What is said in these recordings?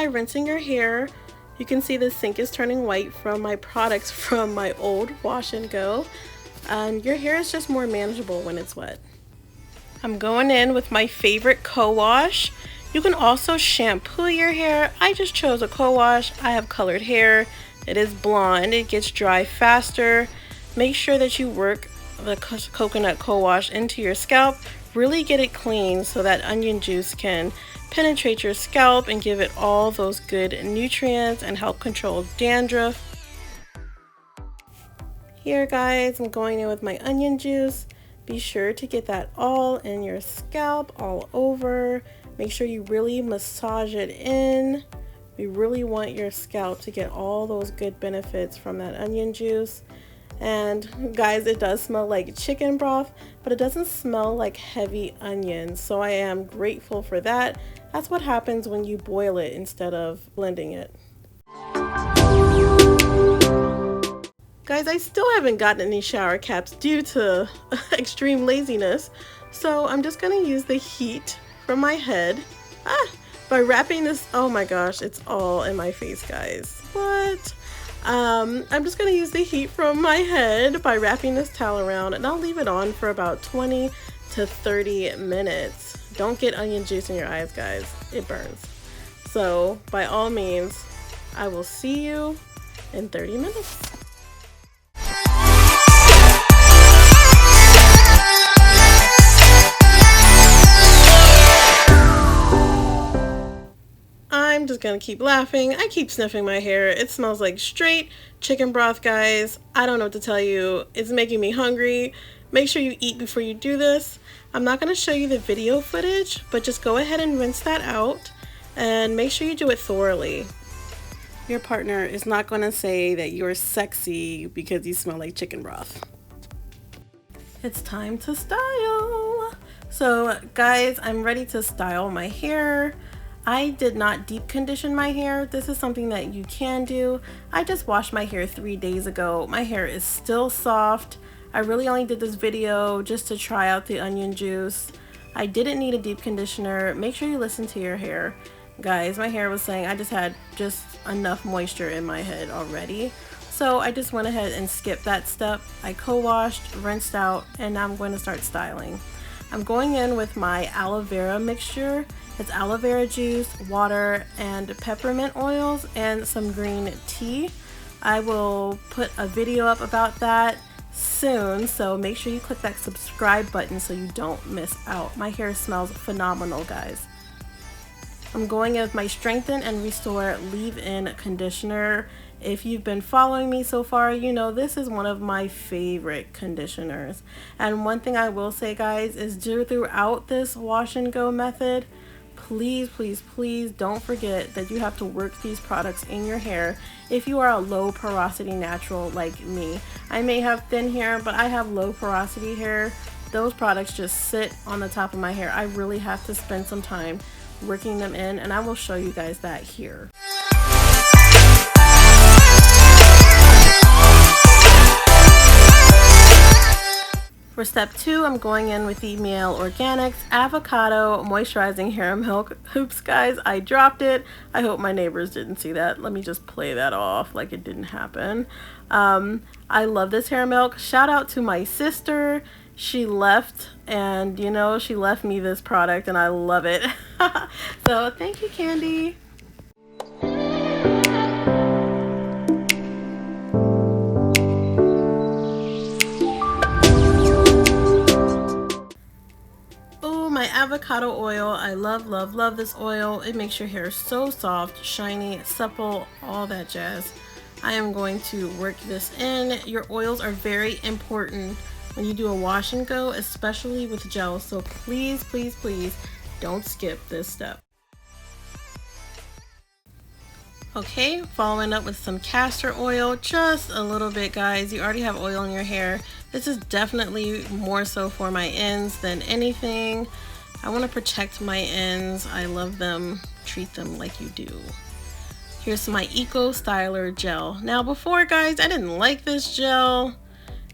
rinsing your hair. You can see the sink is turning white from my products from my old wash and go. And your hair is just more manageable when it's wet. I'm going in with my favorite co-wash. You can also shampoo your hair. I just chose a co-wash. I have colored hair. It is blonde. It gets dry faster. Make sure that you work the coconut co-wash into your scalp. Really get it clean so that onion juice can penetrate your scalp and give it all those good nutrients and help control dandruff. Here guys, I'm going in with my onion juice. Be sure to get that all in your scalp, all over. Make sure you really massage it in. We really want your scalp to get all those good benefits from that onion juice. And guys, it does smell like chicken broth, but it doesn't smell like heavy onions. So I am grateful for that. That's what happens when you boil it instead of blending it. Guys, I still haven't gotten any shower caps due to extreme laziness. So I'm just gonna use the heat from my head by wrapping this. Oh my gosh, it's all in my face, guys. What? I'm just gonna use the heat from my head by wrapping this towel around, and I'll leave it on for about 20 to 30 minutes. Don't get onion juice in your eyes, guys. It burns. So by all means, I will see you in 30 minutes. I'm just gonna keep laughing. I keep sniffing my hair. It smells like straight chicken broth, guys. I don't know what to tell you. It's making me hungry. Make sure you eat before you do this. I'm not gonna show you the video footage, but just go ahead and rinse that out and make sure you do it thoroughly. Your partner is not gonna say that you're sexy because you smell like chicken broth. It's time to style. So guys, I'm ready to style my hair. I did not deep condition my hair. This is something that you can do. I just washed my hair 3 days ago. My hair is still soft. I really only did this video just to try out the onion juice. I didn't need a deep conditioner. Make sure you listen to your hair. Guys, my hair was saying I just had enough moisture in my head already. So I just went ahead and skipped that step. I co-washed, rinsed out, and now I'm going to start styling. I'm going in with my aloe vera mixture. It's aloe vera juice, water, and peppermint oils, and some green tea. I will put a video up about that soon, so make sure you click that subscribe button so you don't miss out. My hair smells phenomenal, guys. I'm going in with my Strengthen and Restore Leave-In Conditioner. If you've been following me so far, you know this is one of my favorite conditioners. And one thing I will say, guys, is throughout this wash and go method, please, please, please don't forget that you have to work these products in your hair if you are a low porosity natural like me. I may have thin hair, but I have low porosity hair. Those products just sit on the top of my hair. I really have to spend some time working them in, and I will show you guys that here. For step 2, I'm going in with the Male Organics Avocado Moisturizing Hair Milk. Oops, guys, I dropped it. I hope my neighbors didn't see that. Let me just play that off like it didn't happen. I love this hair milk. Shout out to my sister. She left, and you know, she left me this product, and I love it. So thank you, Candy. My avocado oil. I love this oil. It makes your hair so soft, shiny, supple, all that jazz. I am going to work this in. Your oils are very important when you do a wash and go, especially with gel, so please, please, please don't skip this step. Okay, following up with some castor oil, just a little bit, guys. You already have oil in your hair. This is definitely more so for my ends than anything. I want to protect my ends. I love them. Treat them like you do. Here's my Eco Styler gel. Now before, guys, I didn't like this gel.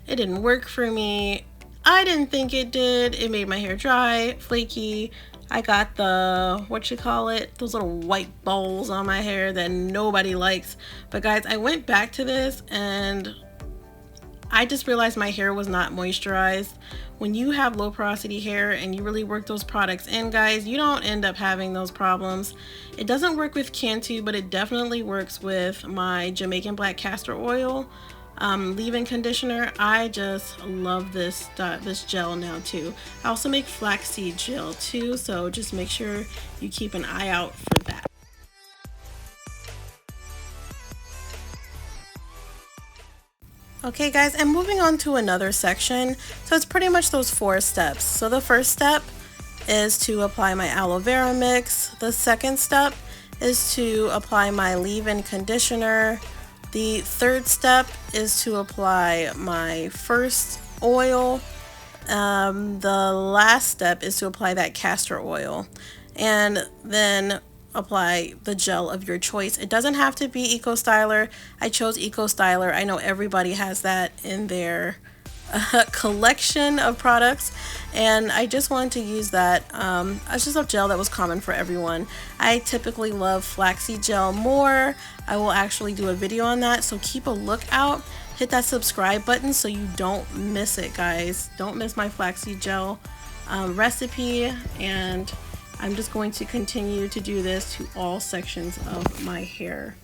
It didn't work for me. I didn't think it did. It made my hair dry, flaky. I got the, what you call it, those little white balls on my hair that nobody likes. But guys, I went back to this and I just realized my hair was not moisturized. When you have low porosity hair and you really work those products in, guys, you don't end up having those problems. It doesn't work with Cantu, but it definitely works with my Jamaican Black Castor Oil leave-in conditioner. I just love this gel now too. I also make flaxseed gel too, so just make sure you keep an eye out for that. Okay guys, and moving on to another section. So it's pretty much those 4 steps. So the first step is to apply my aloe vera mix. The second step is to apply my leave-in conditioner. The third step is to apply my first oil. The last step is to apply that castor oil, and then apply the gel of your choice. It doesn't have to be Eco Styler. I chose Eco Styler. I know everybody has that in their collection of products, and I just wanted to use that. It's just a gel that was common for everyone. I typically love flaxseed gel more. I will actually do a video on that, so keep a lookout. Hit that subscribe button so you don't miss it, guys. Don't miss my flaxseed gel recipe, and I'm just going to continue to do this to all sections of my hair.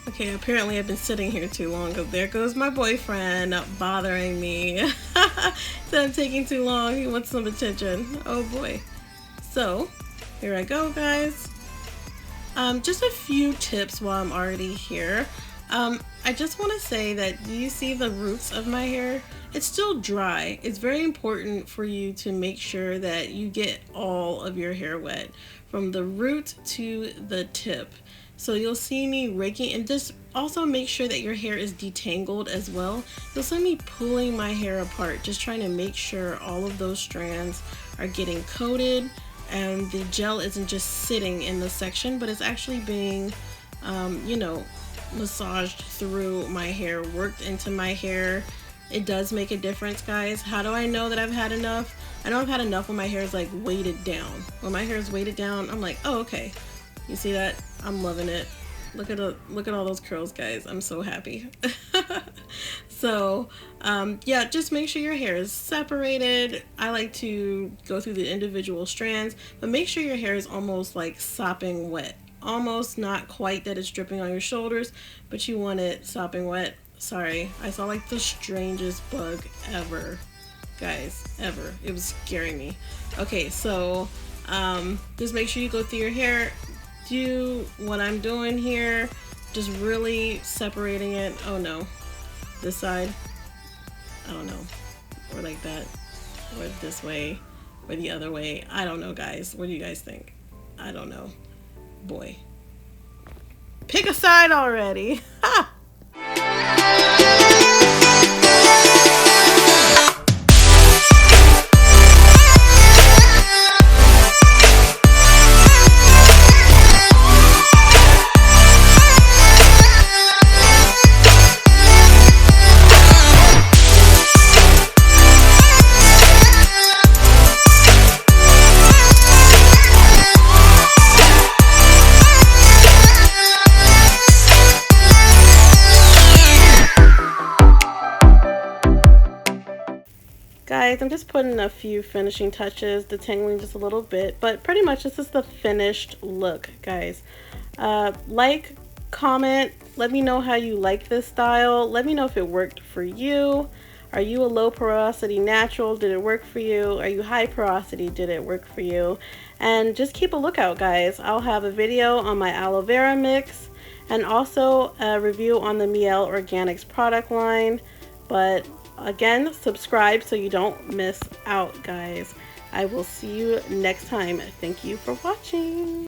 Okay, apparently I've been sitting here too long because there goes my boyfriend bothering me. Said I'm taking too long. He wants some attention. Oh boy. So, here I go, guys. Just a few tips while I'm already here. I just want to say that, do you see the roots of my hair? It's still dry. It's very important for you to make sure that you get all of your hair wet from the root to the tip. So you'll see me raking, and just also make sure that your hair is detangled as well. You'll see me pulling my hair apart, just trying to make sure all of those strands are getting coated and the gel isn't just sitting in the section, but it's actually being, you know, massaged through my hair, worked into my hair. It does make a difference, guys. How do I know that I've had enough? I know I've had enough when my hair is like weighted down. When my hair is weighted down, I'm like, oh, okay. You see that? I'm loving it. Look at all those curls, guys. I'm so happy. So yeah, just make sure your hair is separated. I like to go through the individual strands, but make sure your hair is almost like sopping wet. Almost, not quite that it's dripping on your shoulders, but you want it sopping wet. Sorry, I saw like the strangest bug ever, guys, ever. It was scaring me. Okay, so just make sure you go through your hair. Do what I'm doing here. Just really separating it. Oh no, this side, I don't know, or like that, or this way, or the other way. I don't know, guys. What do you guys think? I don't know. Boy, pick a side already. Ha! Guys, I'm just putting a few finishing touches, detangling just a little bit, but pretty much this is the finished look, guys. Like, comment, let me know how you like this style. Let me know if it worked for you. Are you a low porosity natural? Did it work for you? Are you high porosity? Did it work for you? And just keep a lookout, guys. I'll have a video on my aloe vera mix and also a review on the Miel Organics product line. But again, subscribe so you don't miss out, guys. I will see you next time. Thank you for watching.